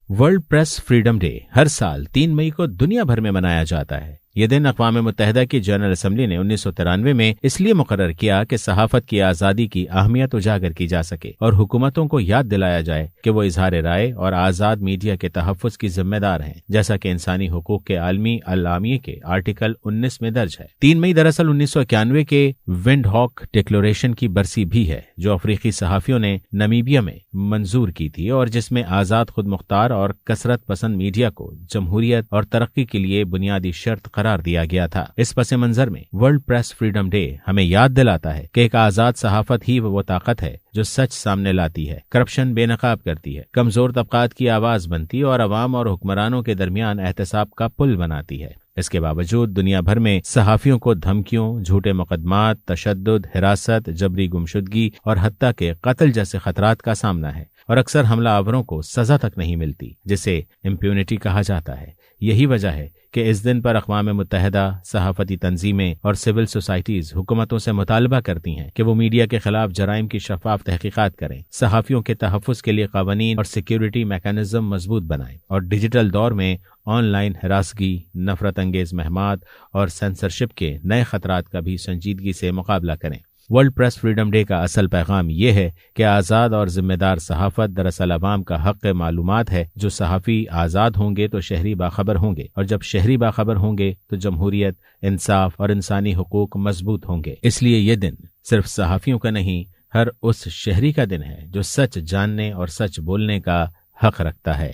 World press freedom day हर साल 3 मई को दुनिया भर में मनाया जाता है। ये दिन अक़वाम मुत्तहिदा की जनरल असम्बली ने 1993 में इसलिए मुकर्रर किया कि सहाफत की आज़ादी की अहमियत उजागर की जा सके और हुकूमतों को याद दिलाया जाए कि वो इजहार राय और आज़ाद मीडिया के तहफ़्फ़ुज़ की जिम्मेदार हैं, जैसा कि इंसानी हुकूक के आलमी अल्लामिये के आर्टिकल 19 में दर्ज है। 3 मई दरअसल 1991 के विंडहॉक डिक्लेरेशन की बरसी भी है, जो अफ्रीकी सहाफ़ियों ने नमीबिया में मंजूर की थी और जिसमें आज़ाद खुद मुख्तार और कसरत पसंद मीडिया को जमहूरियत और तरक्की के लिए बुनियादी शर्त करार दिया गया था। इस पस मंजर में वर्ल्ड प्रेस फ्रीडम डे हमें याद दिलाता है कि एक आजाद सहाफत ही वो ताकत है जो सच सामने लाती है, करप्शन बेनकाब करती है, कमजोर तबकात की आवाज बनती और अवाम और हुक्मरानों के दरमियान एहतसाब का पुल बनाती है। इसके बावजूद दुनिया भर में सहाफियों को धमकियों, झूठे मुकदमात, तशद्दुद, हिरासत, जबरी गुमशुदगी और हत्या के कत्ल जैसे खतरात का सामना है और अक्सर हमलावरों को सजा तक नहीं मिलती, जिसे इम्प्यूनिटी कहा जाता है। यही वजह है कि इस दिन पर अक़वाम मुत्तहिदा, सहाफती तंजीमें और सिविल सोसाइटीज हुकूमतों से मुतालबा करती हैं कि वो मीडिया के खिलाफ जराइम की शफाफ तहकीकात करें, सहाफियों के तहफ़्फ़ुज़ के लिए कानून और सिक्योरिटी मैकेनिज्म मजबूत बनाएं और डिजिटल दौर में ऑनलाइन हिरासगी, नफरत अंगेज महमात और सेंसरशिप के नए खतरात का भी संजीदगी से मुकाबला करें। वर्ल्ड प्रेस फ्रीडम डे का असल पैगाम यह है कि आज़ाद और जिम्मेदार सहाफत दरअसल अवाम का हक़ मालूमात है। जो सहाफ़ी आज़ाद होंगे तो शहरी बाखबर होंगे और जब शहरी बाखबर होंगे तो जमहूरियत, इंसाफ और इंसानी हुकूक मजबूत होंगे। इसलिए ये दिन सिर्फ सहाफ़ियों का नहीं, हर उस शहरी का दिन है जो सच जानने और सच बोलने का हक़ रखता है।